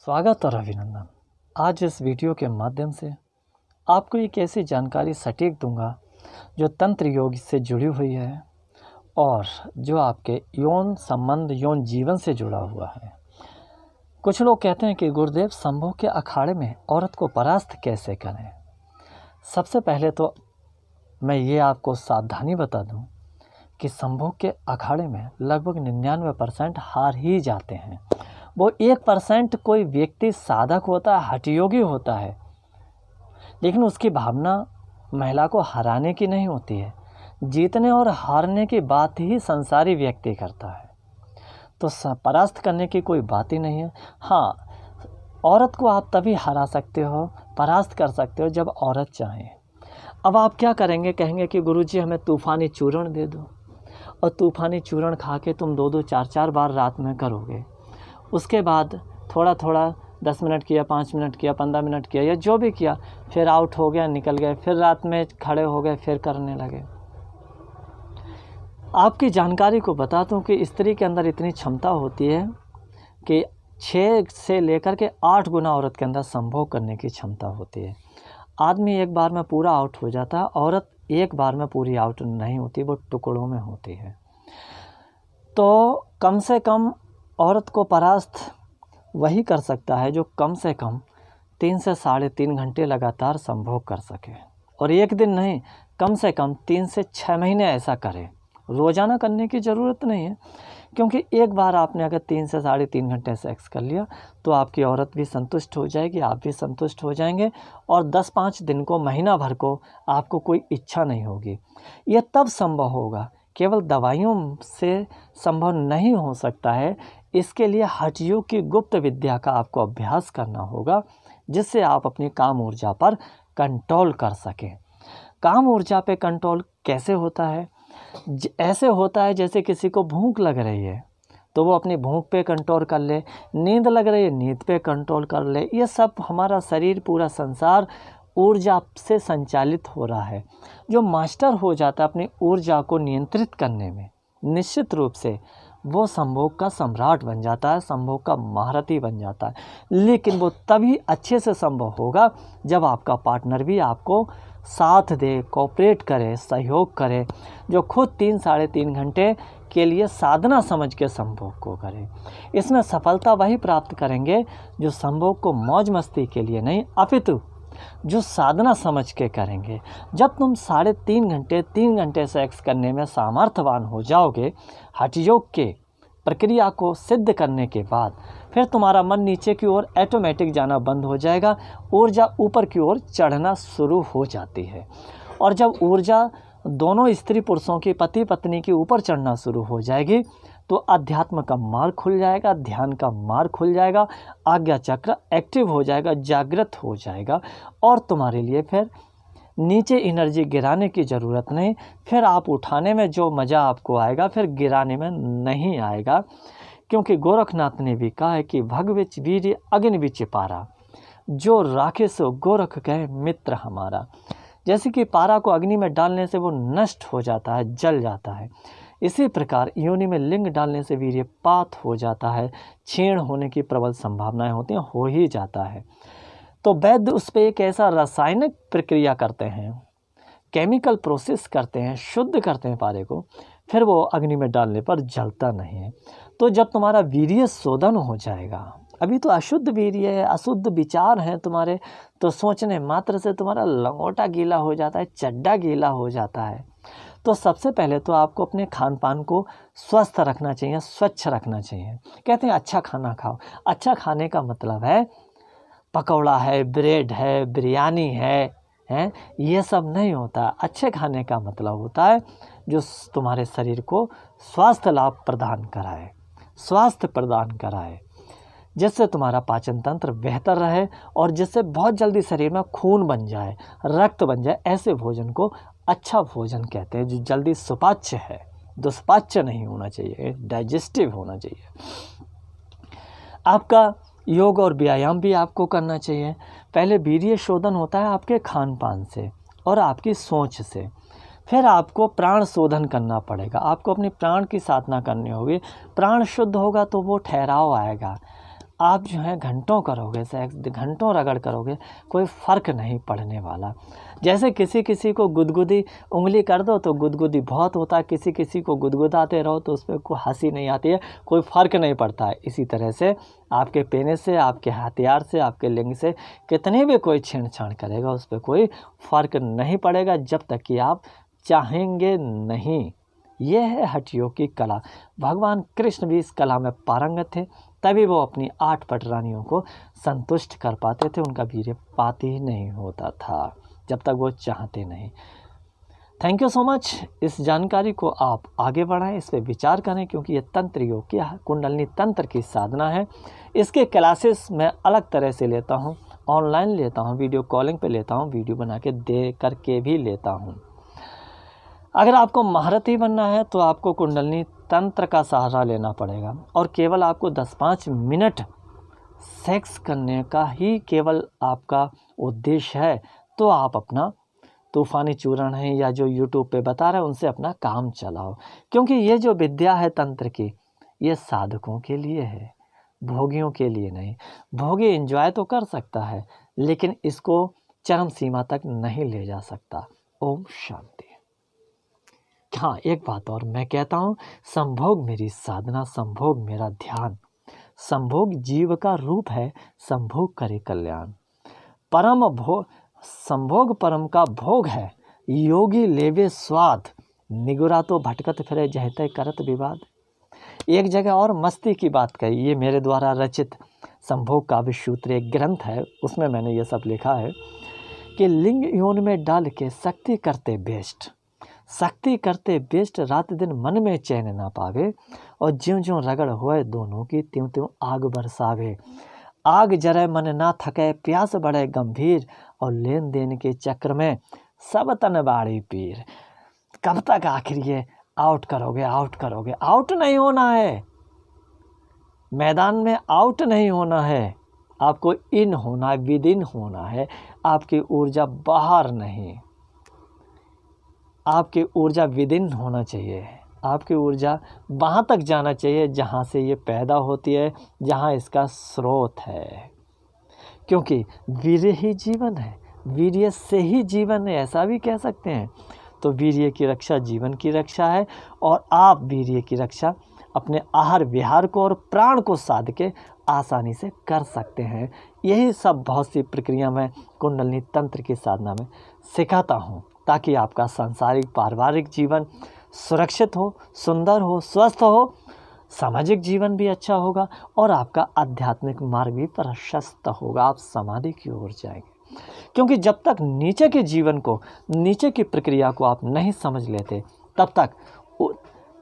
स्वागत और अभिनंदन। आज इस वीडियो के माध्यम से आपको एक ऐसी जानकारी सटीक दूंगा जो तंत्र योग से जुड़ी हुई है और जो आपके यौन संबंध यौन जीवन से जुड़ा हुआ है। कुछ लोग कहते हैं कि गुरुदेव संभोग के अखाड़े में औरत को परास्त कैसे करें। सबसे पहले तो मैं ये आपको सावधानी बता दूं कि संभोग के अखाड़े में लगभग 99% हार ही जाते हैं। वो 1% कोई व्यक्ति साधक होता है, हठयोगी होता है, लेकिन उसकी भावना महिला को हराने की नहीं होती है। जीतने और हारने की बात ही संसारी व्यक्ति करता है, तो परास्त करने की कोई बात ही नहीं है। हाँ, औरत को आप तभी हरा सकते हो, परास्त कर सकते हो जब औरत चाहे। अब आप क्या करेंगे, कहेंगे कि गुरुजी हमें तूफ़ानी चूर्ण दे दो, और तूफ़ानी चूर्ण खा के तुम 2-2 4-4 बार रात में करोगे। उसके बाद थोड़ा थोड़ा 10 मिनट किया, 5 मिनट किया, 15 मिनट किया, या जो भी किया, फिर आउट हो गया, निकल गए, फिर रात में खड़े हो गए, फिर करने लगे। आपकी जानकारी को बता दूं कि स्त्री के अंदर इतनी क्षमता होती है कि 6 से लेकर के 8 गुना औरत के अंदर संभोग करने की क्षमता होती है। आदमी एक बार में पूरा आउट हो जाता है, औरत एक बार में पूरी आउट नहीं होती, वो टुकड़ों में होती है। तो कम से कम औरत को परास्त वही कर सकता है जो कम से कम 3 से 3.5 घंटे लगातार संभोग कर सके, और एक दिन नहीं, कम से कम 3 से 6 महीने ऐसा करे। रोज़ाना करने की ज़रूरत नहीं है, क्योंकि एक बार आपने अगर 3 से 3.5 घंटे सेक्स कर लिया तो आपकी औरत भी संतुष्ट हो जाएगी, आप भी संतुष्ट हो जाएंगे, और 10-5 दिन को, महीना भर को आपको कोई इच्छा नहीं होगी। ये तब संभव होगा, केवल दवाइयों से संभव नहीं हो सकता है। इसके लिए हठयोग की गुप्त विद्या का आपको अभ्यास करना होगा, जिससे आप अपनी काम ऊर्जा पर कंट्रोल कर सकें। काम ऊर्जा पे कंट्रोल कैसे होता है? ऐसे होता है जैसे किसी को भूख लग रही है तो वो अपनी भूख पे कंट्रोल कर ले, नींद लग रही है नींद पे कंट्रोल कर ले। ये सब हमारा शरीर, पूरा संसार ऊर्जा से संचालित हो रहा है। जो मास्टर हो जाता है अपनी ऊर्जा को नियंत्रित करने में, निश्चित रूप से वो संभोग का सम्राट बन जाता है, संभोग का महारथी बन जाता है। लेकिन वो तभी अच्छे से संभव होगा जब आपका पार्टनर भी आपको साथ दे, कोऑपरेट करे, सहयोग करे, जो खुद 3-3.5 घंटे के लिए साधना समझ के संभोग को करे। इसमें सफलता वही प्राप्त करेंगे जो संभोग को मौज मस्ती के लिए नहीं, अपितु जो साधना समझ के करेंगे। जब तुम 3 घंटे सेक्स करने में सामर्थ्यवान हो जाओगे, हठयोग के प्रक्रिया को सिद्ध करने के बाद, फिर तुम्हारा मन नीचे की ओर ऑटोमेटिक जाना बंद हो जाएगा, ऊर्जा ऊपर की ओर चढ़ना शुरू हो जाती है। और जब ऊर्जा दोनों स्त्री पुरुषों की, पति पत्नी की ऊपर चढ़ना शुरू हो जाएगी, तो अध्यात्म का मार्ग खुल जाएगा, ध्यान का मार्ग खुल जाएगा, आज्ञा चक्र एक्टिव हो जाएगा, जागृत हो जाएगा, और तुम्हारे लिए फिर नीचे एनर्जी गिराने की ज़रूरत नहीं। फिर आप उठाने में जो मज़ा आपको आएगा, फिर गिराने में नहीं आएगा। क्योंकि गोरखनाथ ने भी कहा है कि भगविच वीर्य अग्नि विच पारा, जो राखे सो गोरख कहे मित्र हमारा। जैसे कि पारा को अग्नि में डालने से वो नष्ट हो जाता है, जल जाता है, इसी प्रकार योनि में लिंग डालने से वीर्यपात हो जाता है, क्षीण होने की प्रबल संभावनाएं होती हैं, हो ही जाता है। तो वैद्य उस पर एक ऐसा रासायनिक प्रक्रिया करते हैं, केमिकल प्रोसेस करते हैं, शुद्ध करते हैं पारे को, फिर वो अग्नि में डालने पर जलता नहीं है। तो जब तुम्हारा वीर्य शोधन हो जाएगा, अभी तो अशुद्ध वीर्य है, अशुद्ध विचार हैं तुम्हारे, तो सोचने मात्र से तुम्हारा लंगोटा गीला हो जाता है, चड्डा गीला हो जाता है। तो सबसे पहले तो आपको अपने खान पान को स्वस्थ रखना चाहिए, स्वच्छ रखना चाहिए। कहते हैं अच्छा खाना खाओ। अच्छा खाने का मतलब है पकौड़ा है, ब्रेड है, बिरयानी है, ये सब नहीं होता। अच्छे खाने का मतलब होता है जो तुम्हारे शरीर को स्वास्थ्य लाभ प्रदान कराए, स्वास्थ्य प्रदान कराए, जिससे तुम्हारा पाचन तंत्र बेहतर रहे, और जिससे बहुत जल्दी शरीर में खून बन जाए, रक्त बन जाए। ऐसे भोजन को अच्छा भोजन कहते हैं, जो जल्दी सुपाच्य है, दुष्पाच्य नहीं होना चाहिए, डाइजेस्टिव होना चाहिए। आपका योग और व्यायाम भी आपको करना चाहिए। पहले वीर्य शोधन होता है आपके खान पान से और आपकी सोच से, फिर आपको प्राण शोधन करना पड़ेगा। आपको अपने प्राण की साधना करनी होगी। प्राण शुद्ध होगा तो वो ठहराव आएगा। आप जो है घंटों करोगे सेक्स, घंटों रगड़ करोगे, कोई फ़र्क नहीं पड़ने वाला। जैसे किसी किसी को गुदगुदी उंगली कर दो तो गुदगुदी बहुत होता है, किसी किसी को गुदगुदाते रहो तो उस पर कोई हंसी नहीं आती है, कोई फ़र्क नहीं पड़ता है। इसी तरह से आपके पेनिस से, आपके हथियार से, आपके लिंग से कितनी भी कोई छेड़छाड़ करेगा उस पर कोई फ़र्क नहीं पड़ेगा जब तक कि आप चाहेंगे नहीं। यह है हठ योग की कला। भगवान कृष्ण भी इस कला में पारंगत थे, तभी वो अपनी 8 पटरानियों को संतुष्ट कर पाते थे। उनका वीर्यपात ही नहीं होता था जब तक वो चाहते नहीं। Thank you so much. इस जानकारी को आप आगे बढ़ाएं, इस पर विचार करें, क्योंकि ये तंत्र योग की कुंडलिनी तंत्र की साधना है। इसके क्लासेस मैं अलग तरह से लेता हूँ, ऑनलाइन लेता हूँ, वीडियो कॉलिंग पे लेता हूँ, वीडियो बना के दे करके भी लेता हूँ। अगर आपको महारथी बनना है तो आपको कुंडलिनी तंत्र का सहारा लेना पड़ेगा, और केवल आपको 10-5 मिनट सेक्स करने का ही केवल आपका उद्देश्य है तो आप अपना तूफ़ानी चूर्ण है या जो यूट्यूब पे बता रहे हैं उनसे अपना काम चलाओ। क्योंकि ये जो विद्या है तंत्र की, ये साधकों के लिए है, भोगियों के लिए नहीं। भोगी एंजॉय तो कर सकता है लेकिन इसको चरम सीमा तक नहीं ले जा सकता। ओम शांति। हाँ, एक बात और मैं कहता हूँ, संभोग मेरी साधना, संभोग मेरा ध्यान, संभोग जीव का रूप है, संभोग करे कल्याण। परम भोग संभोग परम का भोग है, योगी लेवे स्वाद, निगुरा तो भटकत फिरे जहते करत विवाद। एक जगह और मस्ती की बात कही, ये मेरे द्वारा रचित संभोग काव्य सूत्र एक ग्रंथ है, उसमें मैंने ये सब लिखा है कि लिंग योन में डाल के शक्ति करते बेस्ट, शक्ति करते बेस्ट, रात दिन मन में चैन ना पावे, और ज्यों ज्यों रगड़ होए दोनों की त्यों त्यों आग बरसावे। आग जरे मन ना थके, प्यास बढ़े गंभीर, और लेन देन के चक्र में सब तन बाड़ी पीर। कब तक आखिर ये आउट करोगे, आउट करोगे? आउट नहीं होना है, मैदान में आउट नहीं होना है, आपको इन होना है, विद इन होना है। आपकी ऊर्जा बाहर नहीं, आपकी ऊर्जा विद इन होना चाहिए। आपकी ऊर्जा वहाँ तक जाना चाहिए जहाँ से ये पैदा होती है, जहाँ इसका स्रोत है। क्योंकि वीर्य ही जीवन है, वीर्य से ही जीवन है, ऐसा भी कह सकते हैं। तो वीर्य की रक्षा जीवन की रक्षा है, और आप वीर्य की रक्षा अपने आहार विहार को और प्राण को साध के आसानी से कर सकते हैं। यही सब बहुत सी प्रक्रिया मैं कुंडलिनी तंत्र की साधना में सिखाता हूँ, ताकि आपका सांसारिक पारिवारिक जीवन सुरक्षित हो, सुंदर हो, स्वस्थ हो, सामाजिक जीवन भी अच्छा होगा, और आपका आध्यात्मिक मार्ग भी प्रशस्त होगा। आप समाधि की ओर जाएंगे। क्योंकि जब तक नीचे के जीवन को, नीचे की प्रक्रिया को आप नहीं समझ लेते, तब तक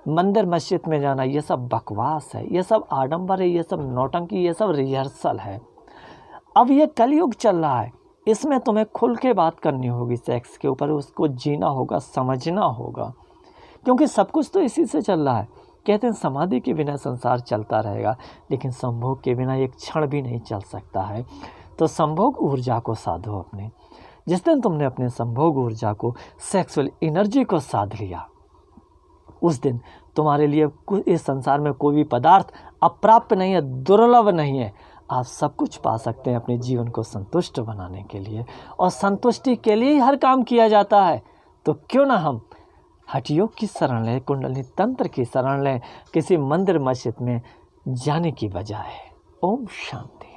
मंदिर मस्जिद में जाना ये सब बकवास है, ये सब आडंबर है, ये सब नौटंकी, ये सब रिहर्सल है। अब ये कलयुग चल रहा है, इसमें तुम्हें खुल के बात करनी होगी सेक्स के ऊपर, उसको जीना होगा, समझना होगा। क्योंकि सब कुछ तो इसी से चल रहा है। कहते हैं समाधि के बिना संसार चलता रहेगा, लेकिन संभोग के बिना एक क्षण भी नहीं चल सकता है। तो संभोग ऊर्जा को साधो अपने। जिस दिन तुमने अपने संभोग ऊर्जा को, सेक्सुअल एनर्जी को साध लिया, उस दिन तुम्हारे लिए इस संसार में कोई भी पदार्थ अप्राप्य नहीं है, दुर्लभ नहीं है। आप सब कुछ पा सकते हैं अपने जीवन को संतुष्ट बनाने के लिए, और संतुष्टि के लिए ही हर काम किया जाता है। तो क्यों ना हम हठ योग की शरण लें, कुंडलिनी तंत्र की शरण लें, किसी मंदिर मस्जिद में जाने की बजाय। ओम शांति।